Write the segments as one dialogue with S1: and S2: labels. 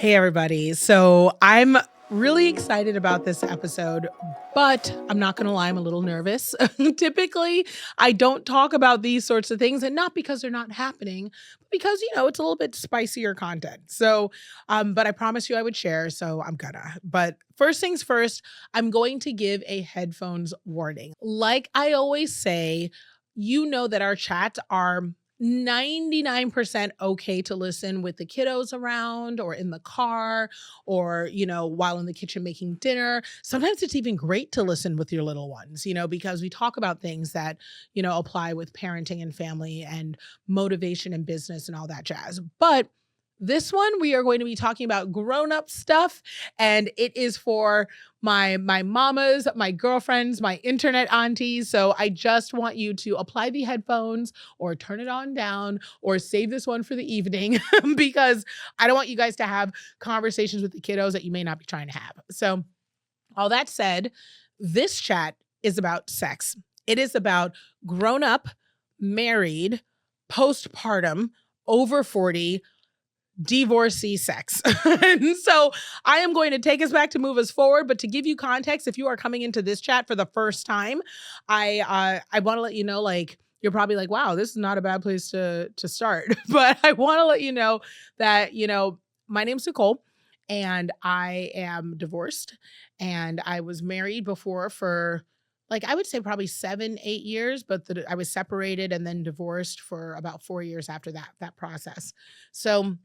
S1: Hey, everybody. So I'm really excited about this episode, but I'm not going to lie, I'm a little nervous. Typically, I don't talk about these sorts of things, and not because they're not happening, but because, it's a little bit spicier content. But I promised you I would share, so I'm gonna. But first things first, I'm going to give a headphones warning. Like I always say, you know that our chats are 99% okay to listen with the kiddos around or in the car or, while in the kitchen making dinner. Sometimes it's even great to listen with your little ones, because we talk about things that, apply with parenting and family and motivation and business and all that jazz. But this one, we are going to be talking about grown-up stuff, and it is for my mamas, my girlfriends, my internet aunties. So I just want you to apply the headphones or turn it on down or save this one for the evening because I don't want you guys to have conversations with the kiddos that you may not be trying to have. So all that said, this chat is about sex. It is about grown up, married, postpartum, over 40, divorcee sex. And so I am going to take us back to move us forward. But to give you context, if you are coming into this chat for the first time, I want to let you know, like, you're probably like, wow, this is not a bad place to start. But I want to let you know that, my name's Nicole and I am divorced, and I was married before for, like, I would say probably 7, 8 years, but I was separated and then divorced for about 4 years after that process. So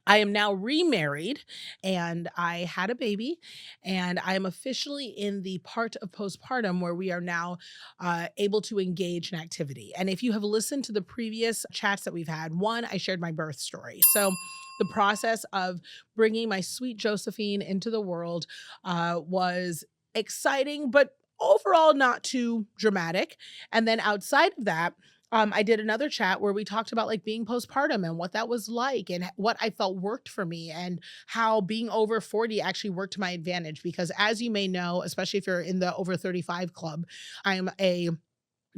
S1: I am now remarried and I had a baby, and I am officially in the part of postpartum where we are now able to engage in activity. And if you have listened to the previous chats that we've had, one, I shared my birth story. So the process of bringing my sweet Josephine into the world was exciting, but overall not too dramatic. And then outside of that, I did another chat where we talked about like being postpartum and what that was like and what I felt worked for me and how being over 40 actually worked to my advantage. Because as you may know, especially if you're in the over 35 club, I'm a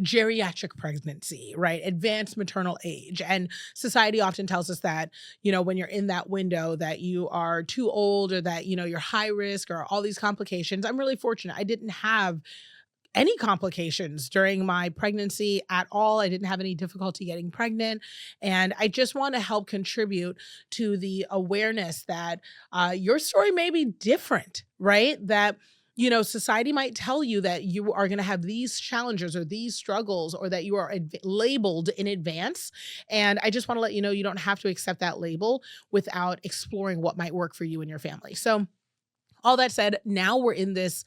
S1: geriatric pregnancy, right? Advanced maternal age. And society often tells us that, when you're in that window that you are too old or that, you're high risk or all these complications. I'm really fortunate. I didn't have any complications during my pregnancy at all. I didn't have any difficulty getting pregnant. And I just want to help contribute to the awareness that your story may be different, right? That, society might tell you that you are going to have these challenges or these struggles or that you are labeled in advance. And I just want to let you know you don't have to accept that label without exploring what might work for you and your family. So, all that said, now we're in this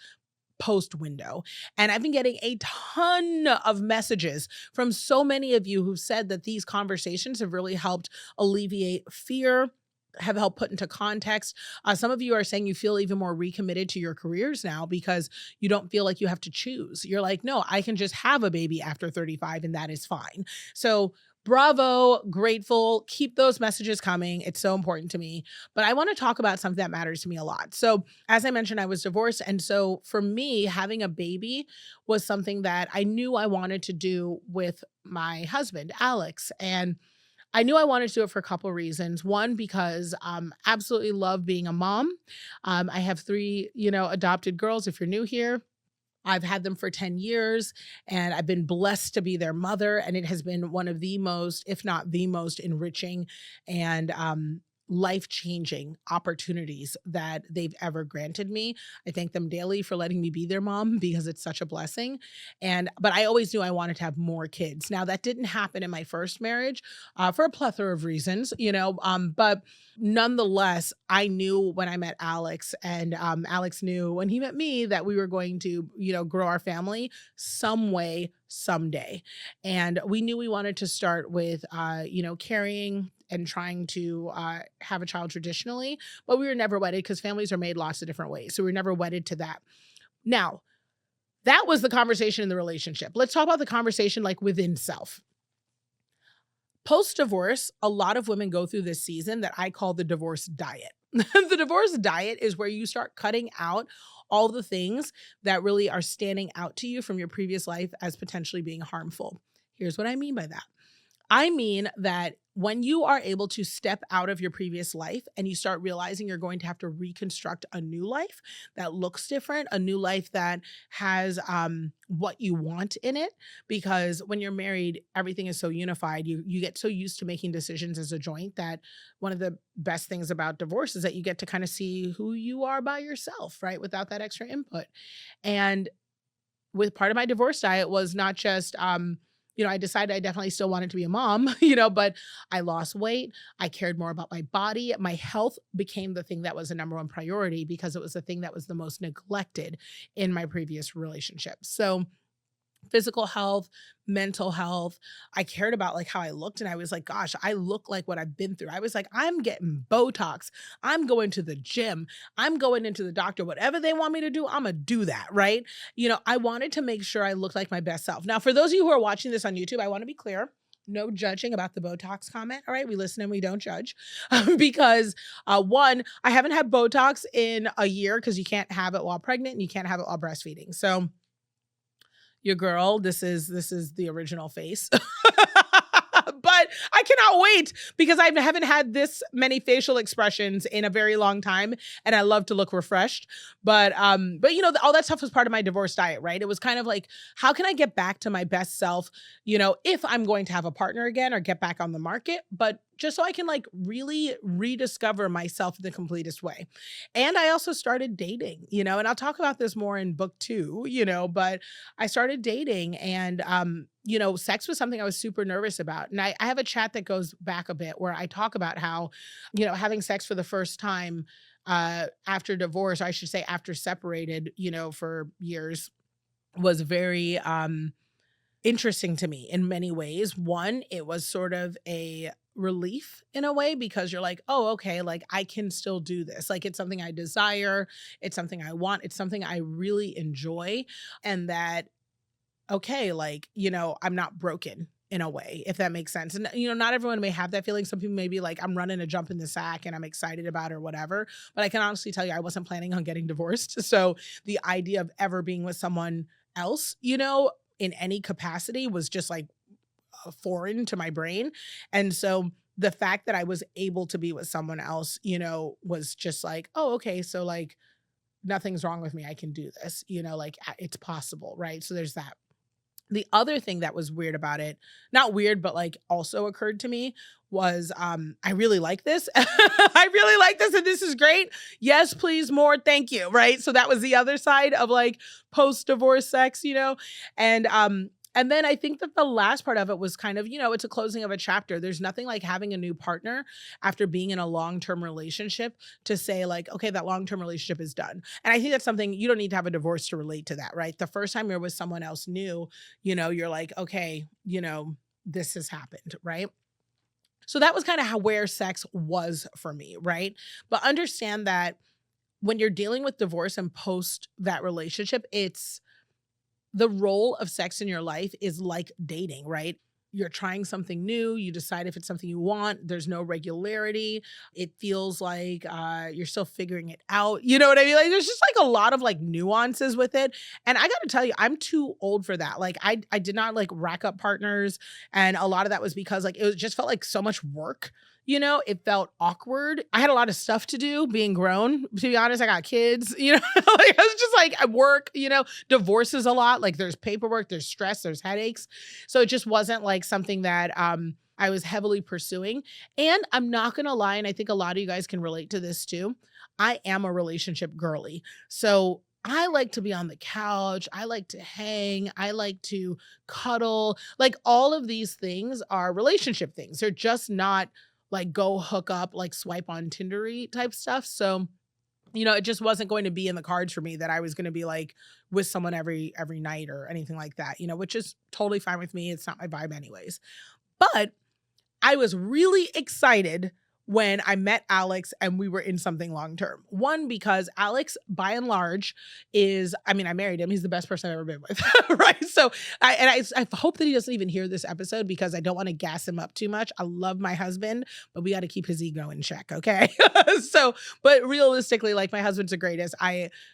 S1: post window. And I've been getting a ton of messages from so many of you who've said that these conversations have really helped alleviate fear, have helped put into context. Some of you are saying you feel even more recommitted to your careers now because you don't feel like you have to choose. You're like, no, I can just have a baby after 35 and that is fine. So bravo, grateful. Keep those messages coming. It's so important to me. But I want to talk about something that matters to me a lot. So, as I mentioned, I was divorced. And so, for me, having a baby was something that I knew I wanted to do with my husband, Alex. And I knew I wanted to do it for a couple of reasons. One, because absolutely love being a mom. I have 3, adopted girls. If you're new here, I've had them for 10 years and I've been blessed to be their mother. And it has been one of the most, if not the most enriching and life-changing opportunities that they've ever granted me. I thank them daily for letting me be their mom because it's such a blessing. But I always knew I wanted to have more kids. Now that didn't happen in my first marriage for a plethora of reasons, but nonetheless, I knew when I met Alex, and Alex knew when he met me that we were going to, grow our family some way, someday. And we knew we wanted to start with, carrying and trying to have a child traditionally, but we were never wedded because families are made lots of different ways. So we were never wedded to that. Now, that was the conversation in the relationship. Let's talk about the conversation like within self. Post-divorce, a lot of women go through this season that I call the divorce diet. The divorce diet is where you start cutting out all the things that really are standing out to you from your previous life as potentially being harmful. Here's what I mean by that. I mean that when you are able to step out of your previous life and you start realizing you're going to have to reconstruct a new life that looks different, a new life that has what you want in it. Because when you're married, everything is so unified. You get so used to making decisions as a joint that one of the best things about divorce is that you get to kind of see who you are by yourself, right? Without that extra input. And with part of my divorce diet was not just I decided I definitely still wanted to be a mom, but I lost weight. I cared more about my body. My health became the thing that was the number one priority because it was the thing that was the most neglected in my previous relationship. So physical health, mental health. I cared about like how I looked and I was like, gosh, I look like what I've been through. I was like, I'm getting Botox. I'm going to the gym. I'm going into the doctor. Whatever they want me to do, I'm going to do that. Right. I wanted to make sure I looked like my best self. Now, for those of you who are watching this on YouTube, I want to be clear. No judging about the Botox comment. All right. We listen and we don't judge because one, I haven't had Botox in a year because you can't have it while pregnant and you can't have it while breastfeeding. So your girl, this is the original face. But I cannot wait because I haven't had this many facial expressions in a very long time, and I love to look refreshed. But all that stuff was part of my divorce diet, right? It was kind of like, how can I get back to my best self, if I'm going to have a partner again or get back on the market, but just so I can like really rediscover myself in the completest way. And I also started dating, and I'll talk about this more in book 2, but I started dating and sex was something I was super nervous about. And I have a chat that goes back a bit where I talk about how, having sex for the first time after divorce, or I should say after separated, for years was very interesting to me in many ways. One, it was sort of a relief in a way because you're like, oh, okay, like I can still do this. Like it's something I desire. It's something I want. It's something I really enjoy. And that, okay, like, I'm not broken in a way, if that makes sense. And, not everyone may have that feeling. Some people may be like, I'm running a jump in the sack and I'm excited about it or whatever. But I can honestly tell you, I wasn't planning on getting divorced. So the idea of ever being with someone else, in any capacity was just like foreign to my brain. And so the fact that I was able to be with someone else, was just like, oh, okay. So like nothing's wrong with me. I can do this, like it's possible. Right. So there's that. The other thing that was weird about it, not weird, but like also occurred to me was I really like this. I really like this and this is great. Yes, please, more. Thank you. Right. So that was the other side of like post-divorce sex, and then I think that the last part of it was kind of, it's a closing of a chapter. There's nothing like having a new partner after being in a long-term relationship to say like, okay, that long-term relationship is done. And I think that's something you don't need to have a divorce to relate to that, right? The first time you're with someone else new, you're like, okay, this has happened, right? So that was kind of how where sex was for me, right? But understand that when you're dealing with divorce and post that relationship, it's the role of sex in your life is like dating, right? You're trying something new. You decide if it's something you want. There's no regularity. It feels like you're still figuring it out. You know what I mean? Like there's just like a lot of like nuances with it. And I got to tell you, I'm too old for that. Like I did not like rack up partners. And a lot of that was because like just felt like so much work. It felt awkward. I had a lot of stuff to do being grown. To be honest, I got kids, like I was just like I work, divorces a lot. Like there's paperwork, there's stress, there's headaches. So it just wasn't like something that I was heavily pursuing. And I'm not going to lie. And I think a lot of you guys can relate to this too. I am a relationship girly. So I like to be on the couch. I like to hang. I like to cuddle. Like all of these things are relationship things. They're just not like go hook up, like swipe on Tindery type stuff. So, it just wasn't going to be in the cards for me that I was going to be like with someone every night or anything like that, which is totally fine with me. It's not my vibe anyways. But I was really excited when I met Alex and we were in something long-term. One, because Alex, by and large, I married him. He's the best person I've ever been with, right? So I hope that he doesn't even hear this episode because I don't want to gas him up too much. I love my husband, but we got to keep his ego in check, okay? But realistically, like my husband's the greatest.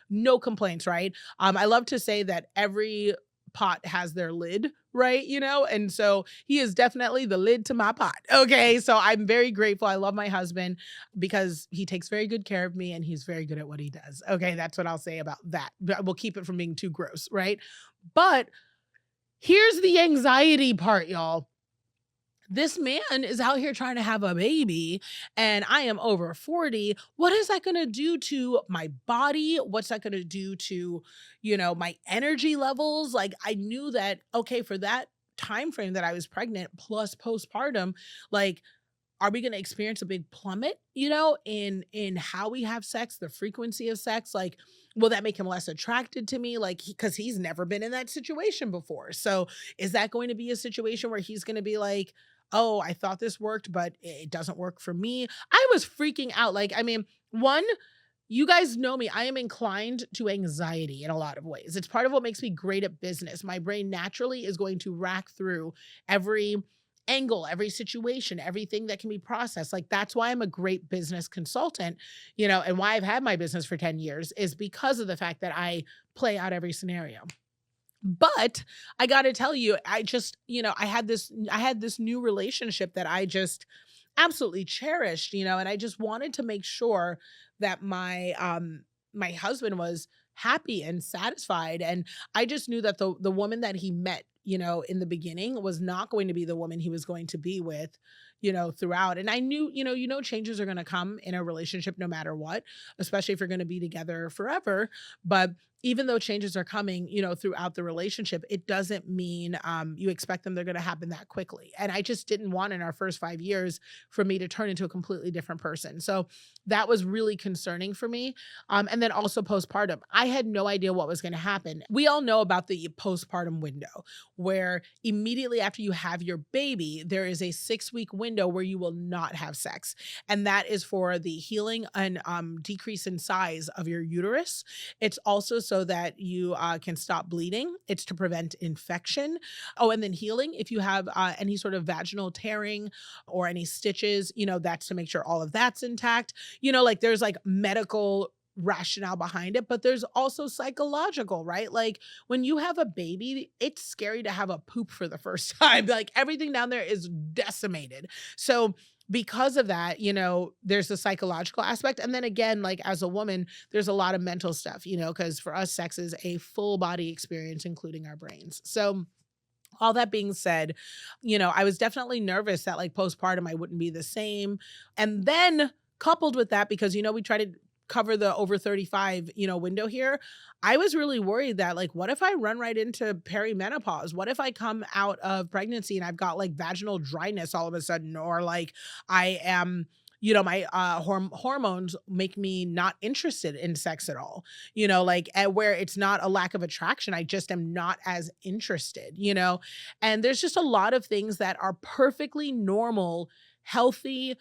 S1: No complaints, right? I love to say that every pot has their lid, right? And so he is definitely the lid to my pot. Okay. So I'm very grateful. I love my husband because he takes very good care of me and he's very good at what he does. Okay. That's what I'll say about that. But we'll keep it from being too gross, right? But here's the anxiety part, y'all. This man is out here trying to have a baby and I am over 40. What is that going to do to my body? What's that going to do to, my energy levels? Like I knew that, okay, for that time frame that I was pregnant plus postpartum, like are we going to experience a big plummet, in how we have sex, the frequency of sex? Like, will that make him less attracted to me? Like, because he's never been in that situation before. So is that going to be a situation where he's going to be like, oh, I thought this worked, but it doesn't work for me? I was freaking out. Like, I mean, one, you guys know me. I am inclined to anxiety in a lot of ways. It's part of what makes me great at business. My brain naturally is going to rack through every angle, every situation, everything that can be processed. Like that's why I'm a great business consultant, and why I've had my business for 10 years is because of the fact that I play out every scenario. But I got to tell you, I just, I had this new relationship that I just absolutely cherished, and I just wanted to make sure that my husband was happy and satisfied. And I just knew that the woman that he met, in the beginning was not going to be the woman he was going to be with, throughout. And I knew, changes are going to come in a relationship no matter what, especially if you're going to be together forever. But even though changes are coming, throughout the relationship, it doesn't mean you expect them, they're going to happen that quickly. And I just didn't want in our first 5 years for me to turn into a completely different person. So that was really concerning for me. And then also postpartum, I had no idea what was going to happen. We all know about the postpartum window where immediately after you have your baby, there is a 6-week window where you will not have sex. And that is for the healing and decrease in size of your uterus. It's also so that you can stop bleeding. It's to prevent infection. Oh, and then healing. If you have any sort of vaginal tearing or any stitches, that's to make sure all of that's intact. Like there's like medical rationale behind it, but there's also psychological, right? Like when you have a baby, it's scary to have a poop for the first time. Like everything down there is decimated. So because of that, there's the psychological aspect. And then again, like as a woman, there's a lot of mental stuff, because for us, sex is a full body experience, including our brains. So all that being said, I was definitely nervous that like postpartum, I wouldn't be the same. And then coupled with that, because, we try to cover the over 35, window here. I was really worried that like, what if I run right into perimenopause? What if I come out of pregnancy and I've got like vaginal dryness all of a sudden, or like I am, my hormones make me not interested in sex at all, like where it's not a lack of attraction. I just am not as interested, and there's just a lot of things that are perfectly normal, healthy,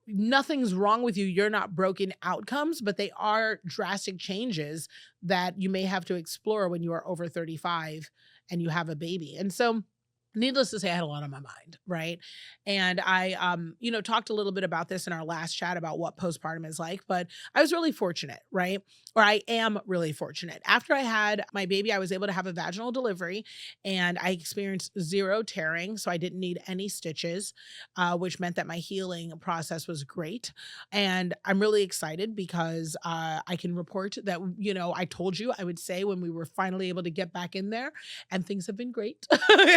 S1: nothing's wrong with you, you're not broken outcomes, but they are drastic changes that you may have to explore when you are over 35 and you have a baby. And so needless to say, I had a lot on my mind, right? And I, talked a little bit about this in our last chat about what postpartum is like, but I was really fortunate, right? Or I am really fortunate. After I had my baby, I was able to have a vaginal delivery and I experienced 0 tearing. So I didn't need any stitches, which meant that my healing process was great. And I'm really excited because I can report that, I told you I would say when we were finally able to get back in there, and things have been great.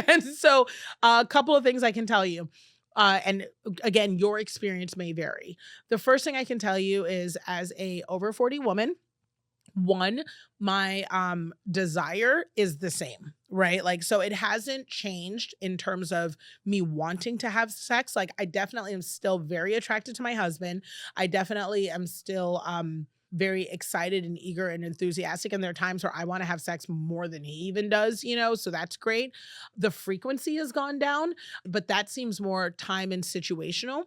S1: And so a couple of things I can tell you. And again, your experience may vary. The first thing I can tell you is as a over 40 woman, one, my desire is the same, right? Like, so it hasn't changed in terms of me wanting to have sex. Like I definitely am still very attracted to my husband. I definitely am still very excited and eager and enthusiastic. And there are times where I want to have sex more than he even does, so that's great. The frequency has gone down, but that seems more time and situational.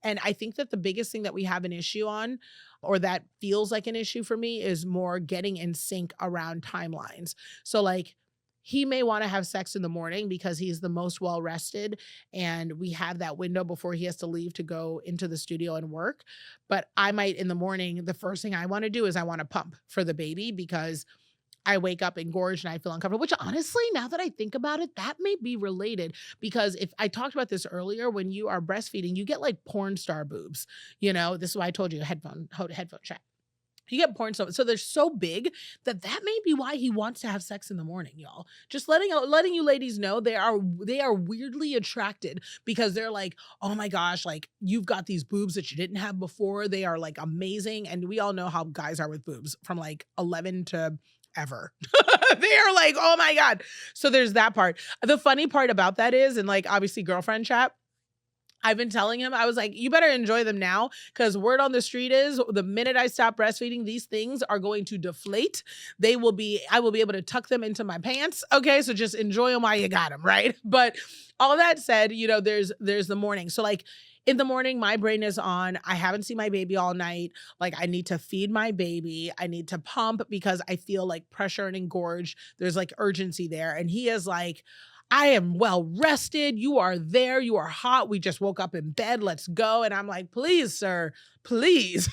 S1: And I think that the biggest thing that we have an issue on, or that feels like an issue for me, is more getting in sync around timelines. So like, he may want to have sex in the morning because he's the most well rested and we have that window before he has to leave to go into the studio and work. But I might in the morning, the first thing I want to do is I want to pump for the baby because I wake up engorged and I feel uncomfortable, which honestly, now that I think about it, that may be related because if I talked about this earlier, when you are breastfeeding, you get like porn star boobs. This is why I told you headphone chat. You get porn so they're so big that may be why he wants to have sex in the morning, y'all. Just letting you ladies know they are weirdly attracted because they're like, oh my gosh, like you've got these boobs that you didn't have before. They are like amazing, and we all know how guys are with boobs from like 11 to ever. They are like, oh my god. So there's that part. The funny part about that is, and like obviously girlfriend chat. I've been telling him, I was like, you better enjoy them now because word on the street is the minute I stop breastfeeding, these things are going to deflate. I will be able to tuck them into my pants. Okay. So just enjoy them while you got them. Right. But all that said, there's the morning. So like in the morning, my brain is on. I haven't seen my baby all night. Like I need to feed my baby. I need to pump because I feel like pressure and engorged. There's like urgency there. And he is like, I am well rested. You are there. You are hot. We just woke up in bed. Let's go. And I'm like, please, sir, please.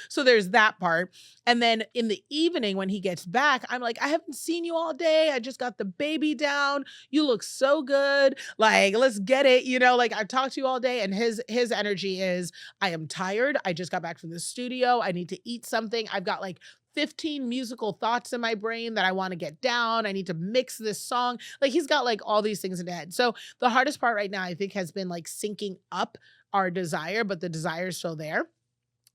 S1: So there's that part. And then in the evening when he gets back, I'm like, I haven't seen you all day. I just got the baby down. You look so good. Like, let's get it. Like I've talked to you all day. And his energy is, I am tired. I just got back from the studio. I need to eat something. I've got like 15 musical thoughts in my brain that I want to get down. I need to mix this song. Like he's got like all these things in his head. So the hardest part right now, I think, has been like syncing up our desire, but the desire is still there.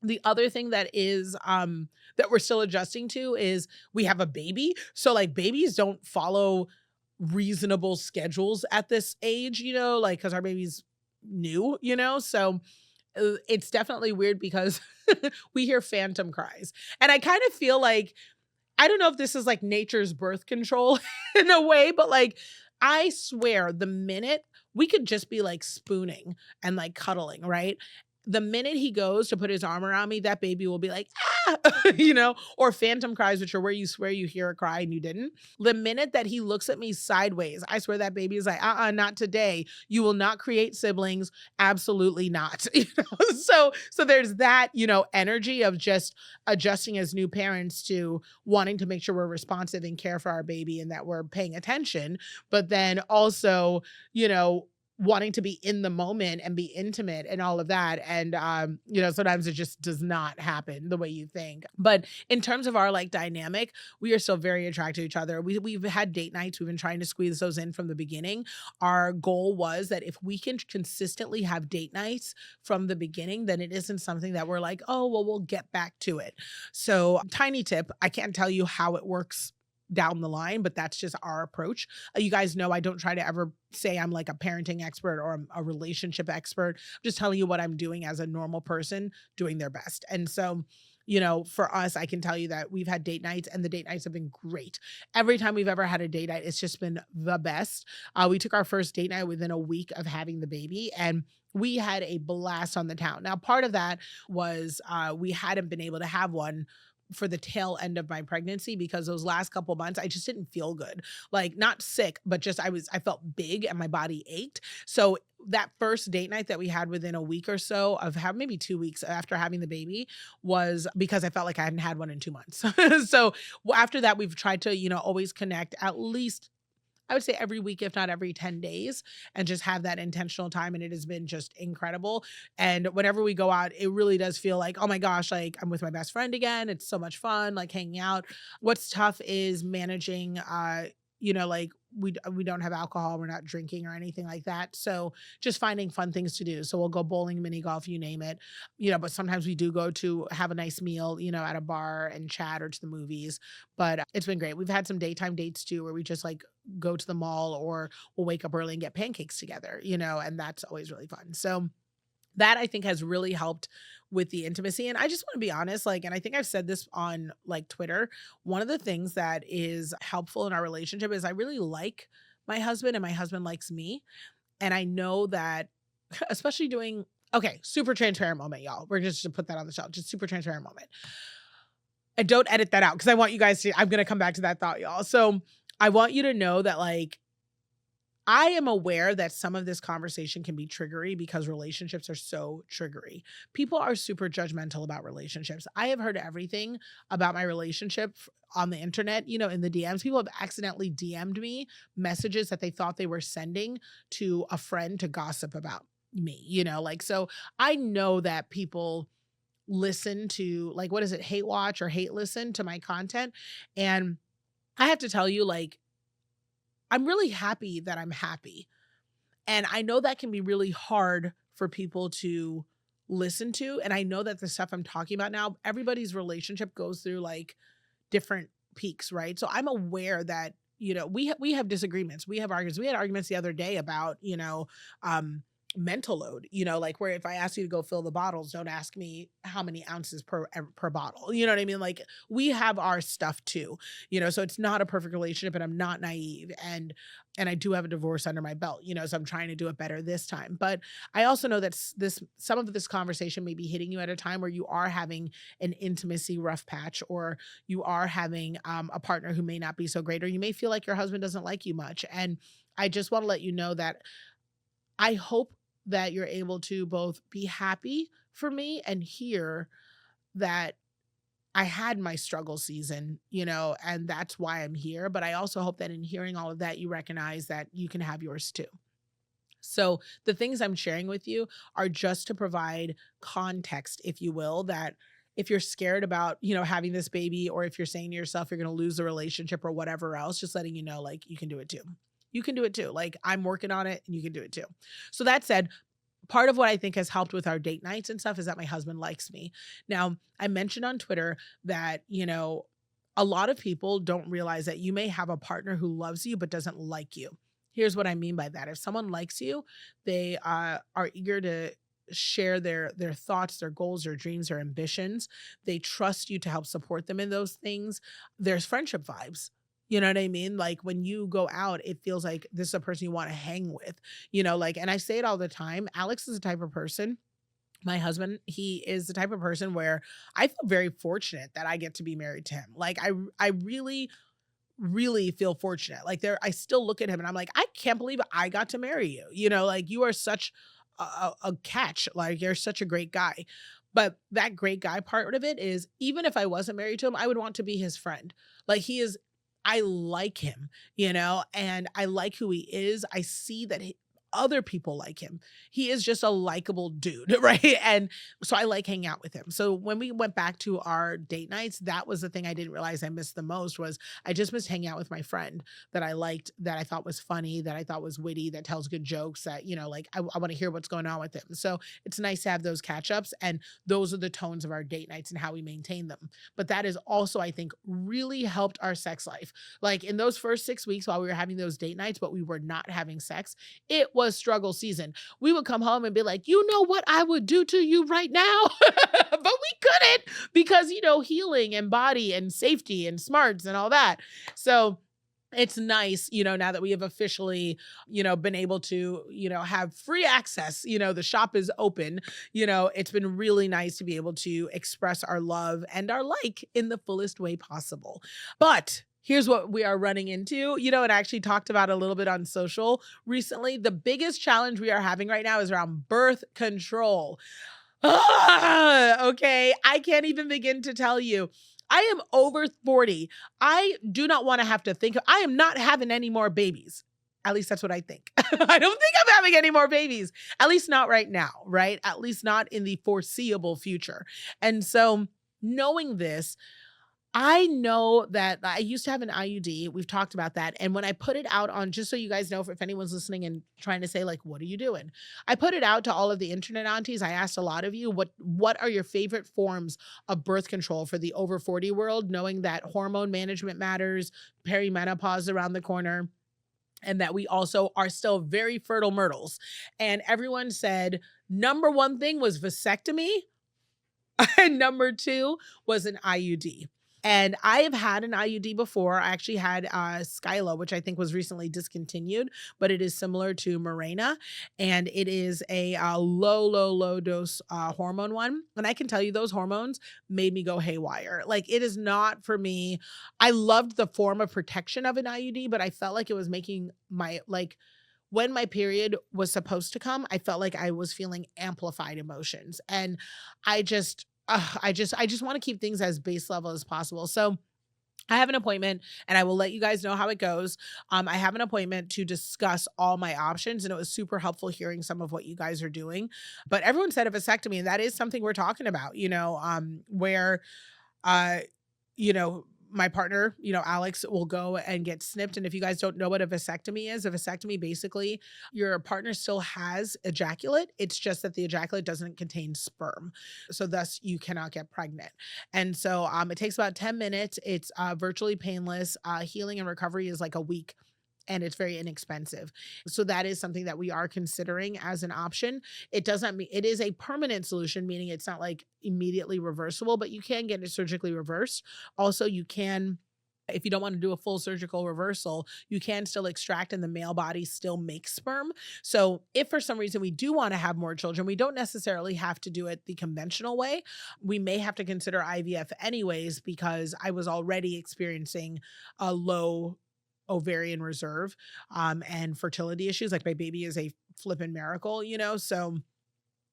S1: The other thing that is that we're still adjusting to is we have a baby. So like babies don't follow reasonable schedules at this age, like because our baby's new, so it's definitely weird because we hear phantom cries. And I kind of feel like, I don't know if this is like nature's birth control in a way, but like, I swear the minute we could just be like spooning and like cuddling, right? The minute he goes to put his arm around me, that baby will be like, ah, or phantom cries, which are where you swear you hear a cry and you didn't. The minute that he looks at me sideways, I swear that baby is like, not today. You will not create siblings. Absolutely not. So there's that, energy of just adjusting as new parents to wanting to make sure we're responsive and care for our baby and that we're paying attention. But then also, wanting to be in the moment and be intimate and all of that. And, sometimes it just does not happen the way you think. But in terms of our like dynamic, we are still very attracted to each other. We've had date nights. We've been trying to squeeze those in from the beginning. Our goal was that if we can consistently have date nights from the beginning, then it isn't something that we're like, oh, well, we'll get back to it. So tiny tip, I can't tell you how it works down the line, but that's just our approach. You guys know I don't try to ever say I'm like a parenting expert or a relationship expert. I'm just telling you what I'm doing as a normal person doing their best. And so, for us, I can tell you that we've had date nights and the date nights have been great. Every time we've ever had a date night, it's just been the best. We took our first date night within a week of having the baby and we had a blast on the town. Now, part of that was we hadn't been able to have one for the tail end of my pregnancy because those last couple months, I just didn't feel good. Like not sick, but just I felt big and my body ached. So that first date night that we had within a week or so of maybe 2 weeks after having the baby was because I felt like I hadn't had one in 2 months. So after that, we've tried to, always connect at least, I would say every week, if not every 10 days, and just have that intentional time. And it has been just incredible. And whenever we go out, it really does feel like, oh my gosh, like I'm with my best friend again. It's so much fun, like hanging out. What's tough is managing, like we don't have alcohol. We're not drinking or anything like that. So just finding fun things to do. So we'll go bowling, mini golf, you name it, but sometimes we do go to have a nice meal, at a bar and chat or to the movies, but it's been great. We've had some daytime dates too, where we just like go to the mall or we'll wake up early and get pancakes together, and that's always really fun. So that I think has really helped with the intimacy. And I just want to be honest, and I think I've said this on like Twitter, one of the things that is helpful in our relationship is I really like my husband and my husband likes me. And I know that especially super transparent moment, y'all. We're just to put that on the shelf, just super transparent moment. And don't edit that out because I want you guys to, I'm going to come back to that thought, y'all. So I want you to know that I am aware that some of this conversation can be triggery because relationships are so triggery. People are super judgmental about relationships. I have heard everything about my relationship on the internet, in the DMs. People have accidentally DM'd me messages that they thought they were sending to a friend to gossip about me, so I know that people listen to, like, what is it, hate watch or hate listen to my content. And I have to tell you, like, I'm really happy that I'm happy. And I know that can be really hard for people to listen to. And I know that the stuff I'm talking about now, everybody's relationship goes through like different peaks, right? So I'm aware that, we have disagreements. We have arguments. We had arguments the other day about, mental load, like where if I ask you to go fill the bottles, don't ask me how many ounces per bottle. You know what I mean? Like we have our stuff too, so it's not a perfect relationship, and I'm not naive. And I do have a divorce under my belt, so I'm trying to do it better this time. But I also know that some of this conversation may be hitting you at a time where you are having an intimacy rough patch, or you are having a partner who may not be so great, or you may feel like your husband doesn't like you much. And I just want to let you know that I hope that you're able to both be happy for me and hear that I had my struggle season, and that's why I'm here. But I also hope that in hearing all of that, you recognize that you can have yours too. So the things I'm sharing with you are just to provide context, if you will, that if you're scared about, having this baby, or if you're saying to yourself, you're going to lose the relationship or whatever else, just letting you know, like, you can do it too. You can do it too. Like, I'm working on it and you can do it too. So that said, part of what I think has helped with our date nights and stuff is that my husband likes me. Now, I mentioned on Twitter that, a lot of people don't realize that you may have a partner who loves you but doesn't like you. Here's what I mean by that. If someone likes you, they are eager to share their thoughts, their goals, their dreams, their ambitions. They trust you to help support them in those things. There's friendship vibes. You know what I mean? Like when you go out, it feels like this is a person you want to hang with, and I say it all the time. Alex is the type of person, my husband, he is the type of person where I feel very fortunate that I get to be married to him. Like I really, really feel fortunate. Like I still look at him and I'm like, I can't believe I got to marry you. Like you are such a catch. Like you're such a great guy. But that great guy part of it is, even if I wasn't married to him, I would want to be his friend. Like I like him, and I like who he is. I see that other people like him. He is just a likable dude, right? And so I like hanging out with him. So when we went back to our date nights, that was the thing I didn't realize I missed the most, was I just missed hanging out with my friend that I liked, that I thought was funny, that I thought was witty, that tells good jokes, that, like I want to hear what's going on with him. So it's nice to have those catch ups, and those are the tones of our date nights and how we maintain them. But that is also, I think, really helped our sex life. Like in those first 6 weeks while we were having those date nights, but we were not having sex, it was struggle season. We would come home and be like, you know what I would do to you right now? But we couldn't because, healing and body and safety and smarts and all that. So it's nice, now that we have officially, been able to, have free access, the shop is open, it's been really nice to be able to express our love and our like in the fullest way possible. But here's what we are running into, and I actually talked about a little bit on social recently. The biggest challenge we are having right now is around birth control. Okay, I can't even begin to tell you. I am over 40. I do not want to have to think. I am not having any more babies. At least that's what I think. I don't think I'm having any more babies. At least not right now, right? At least not in the foreseeable future. And so knowing this, I know that I used to have an IUD. We've talked about that. And when I put it out on, just so you guys know, if anyone's listening and trying to say like, what are you doing? I put it out to all of the internet aunties. I asked a lot of you, what are your favorite forms of birth control for the over 40 world, knowing that hormone management matters, perimenopause is around the corner, and that we also are still very fertile myrtles. And everyone said, number one thing was vasectomy. And number two was an IUD. And I have had an IUD before. I actually had Skylo, which I think was recently discontinued, but it is similar to Mirena. And it is a low dose hormone one. And I can tell you those hormones made me go haywire. Like it is not for me. I loved the form of protection of an IUD, but I felt like it was making my when my period was supposed to come, I felt like I was feeling amplified emotions. And I just want to keep things as base level as possible. So I have an appointment and I will let you guys know how it goes. I have an appointment to discuss all my options, and it was super helpful hearing some of what you guys are doing. But everyone said a vasectomy, and that is something we're talking about, where uh, you know, my partner, Alex will go and get snipped. And if you guys don't know what a vasectomy basically, your partner still has ejaculate. It's just that the ejaculate doesn't contain sperm. So thus you cannot get pregnant. And so it takes about 10 minutes. It's virtually painless. Healing and recovery is like a week. And it's very inexpensive. So that is something that we are considering as an option. It doesn't mean it is a permanent solution, meaning it's not like immediately reversible, but you can get it surgically reversed. Also, you can, if you don't want to do a full surgical reversal, you can still extract and the male body still makes sperm. So if for some reason we do want to have more children, we don't necessarily have to do it the conventional way. We may have to consider IVF anyways, because I was already experiencing a low ovarian reserve and fertility issues. Like my baby is a flippin' miracle, So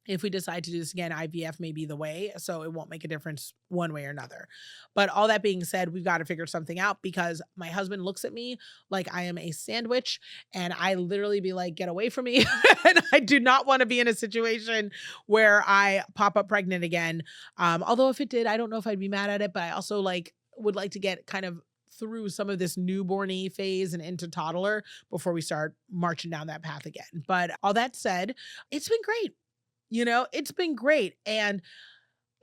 S1: if we decide to do this again, IVF may be the way. So it won't make a difference one way or another. But all that being said, we've got to figure something out because my husband looks at me like I am a sandwich and I literally be like, get away from me. And I do not want to be in a situation where I pop up pregnant again. Although if it did, I don't know if I'd be mad at it, but I also would like to get kind of through some of this newborny phase and into toddler before we start marching down that path again. But all that said, it's been great. It's been great. And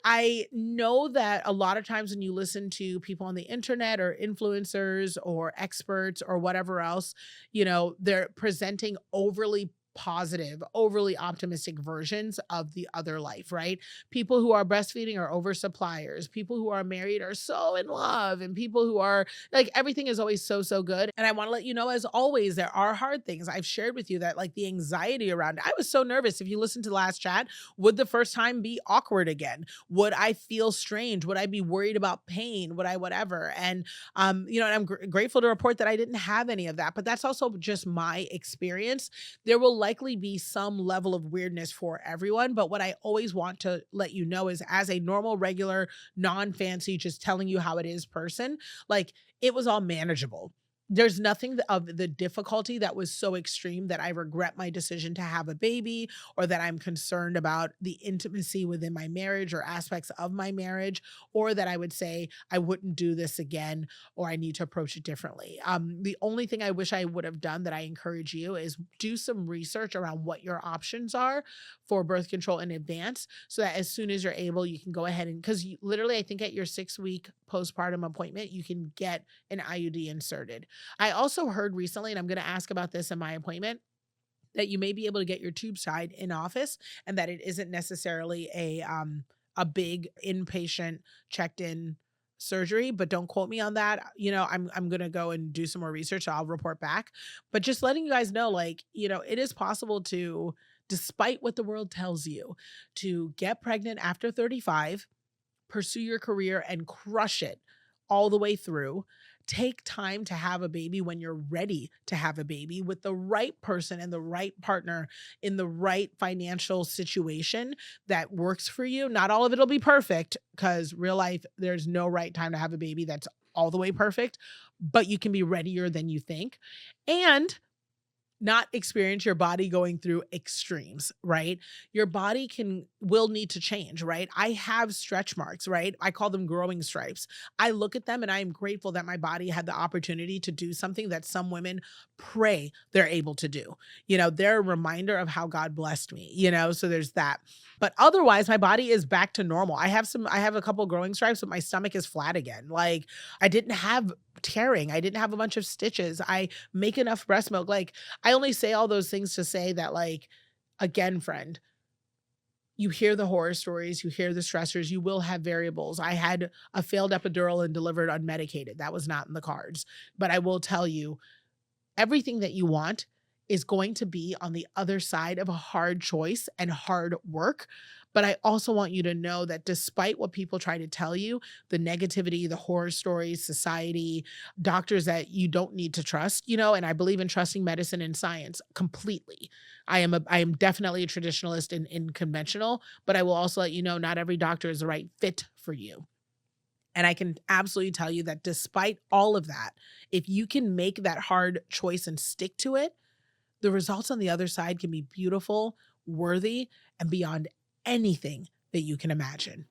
S1: I know that a lot of times when you listen to people on the internet or influencers or experts or whatever else, they're presenting overly positive, overly optimistic versions of the other life, right? People who are breastfeeding are oversuppliers. People who are married are so in love, and people who are like, everything is always so, so good. And I want to let you know, as always, there are hard things. I've shared with you that like the anxiety around it. I was so nervous. If you listen to the last chat, would the first time be awkward again? Would I feel strange? Would I be worried about pain? Would I, whatever? And, and I'm grateful to report that I didn't have any of that, but that's also just my experience. There will likely be some level of weirdness for everyone. But what I always want to let you know is, as a normal, regular, non-fancy, just telling you how it is person, like, it was all manageable. There's nothing of the difficulty that was so extreme that I regret my decision to have a baby, or that I'm concerned about the intimacy within my marriage or aspects of my marriage, or that I would say I wouldn't do this again or I need to approach it differently. The only thing I wish I would have done, that I encourage you, is do some research around what your options are for birth control in advance, so that as soon as you're able, you can go ahead and, because literally, I think at your 6-week postpartum appointment, you can get an IUD inserted. I also heard recently, and I'm going to ask about this in my appointment, that you may be able to get your tube tied in office, and that it isn't necessarily a big inpatient checked in surgery, but don't quote me on that. I'm going to go and do some more research. So I'll report back, but just letting you guys know, it is possible to, despite what the world tells you, to get pregnant after 35, pursue your career and crush it all the way through. Take time to have a baby when you're ready to have a baby, with the right person and the right partner in the right financial situation that works for you. Not all of it'll be perfect, because real life, there's no right time to have a baby that's all the way perfect, but you can be readier than you think. And not experience your body going through extremes, right? Your body will need to change, right? I have stretch marks, right? I call them growing stripes. I look at them and I am grateful that my body had the opportunity to do something that some women pray they're able to do. They're a reminder of how God blessed me, so there's that. But otherwise, my body is back to normal. I have a couple growing stripes, but my stomach is flat again. Like, I didn't have tearing. I didn't have a bunch of stitches. I make enough breast milk. I only say all those things to say that, again, friend, you hear the horror stories, you hear the stressors, you will have variables. I had a failed epidural and delivered unmedicated. That was not in the cards. But I will tell you, everything that you want is going to be on the other side of a hard choice and hard work. But I also want you to know that despite what people try to tell you, the negativity, the horror stories, society, doctors that you don't need to trust, and I believe in trusting medicine and science completely. I am definitely a traditionalist in conventional, but I will also let you know not every doctor is the right fit for you. And I can absolutely tell you that despite all of that, if you can make that hard choice and stick to it, the results on the other side can be beautiful, worthy, and beyond anything that you can imagine.